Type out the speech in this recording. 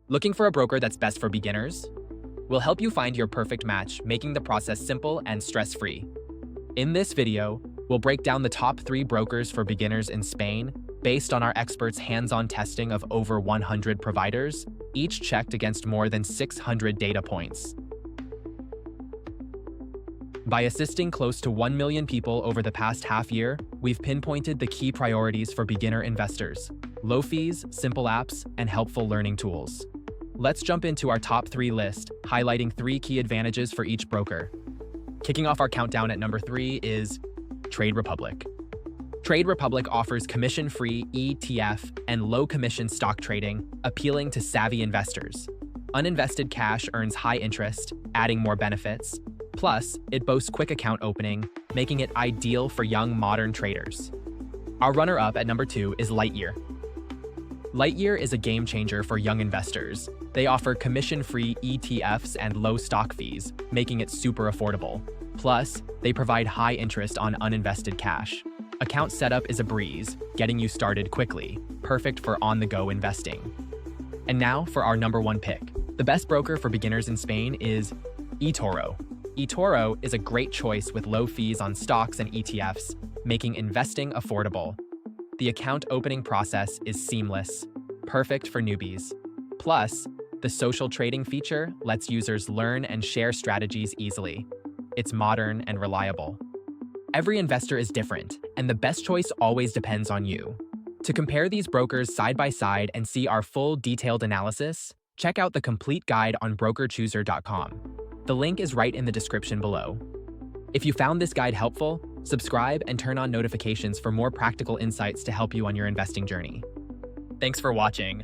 Looking for a broker that's best for beginners? We'll help you find your perfect match, making the process simple and stress-free. In this video, we'll break down the top 3 brokers for beginners in Spain based on our experts' hands-on testing of over 100 providers, each checked against more than 600 data points. By assisting close to 1 million people over the past half year, we've pinpointed the key priorities for beginner investors: low fees, simple apps, and helpful learning tools. Let's jump into our top 3 list, highlighting 3 key advantages for each broker. Kicking off our countdown at number 3 is Trade Republic. Trade Republic offers commission-free ETF and low-commission stock trading, appealing to savvy investors. Uninvested cash earns high interest, adding more benefits. Plus, it boasts quick account opening, making it ideal for young modern traders. Our runner-up at number 2 is Lightyear. Lightyear is a game-changer for young investors. They offer commission-free ETFs and low stock fees, making it super affordable. Plus, they provide high interest on uninvested cash. Account setup is a breeze, getting you started quickly, perfect for on-the-go investing. And now for our number 1 pick. The best broker for beginners in Spain is eToro. eToro is a great choice with low fees on stocks and ETFs, making investing affordable. The account opening process is seamless, perfect for newbies. Plus, the social trading feature lets users learn and share strategies easily. It's modern and reliable. Every investor is different, and the best choice always depends on you. To compare these brokers side by side and see our full detailed analysis, check out the complete guide on BrokerChooser.com. The link is right in the description below. If you found this guide helpful, subscribe and turn on notifications for more practical insights to help you on your investing journey. Thanks for watching.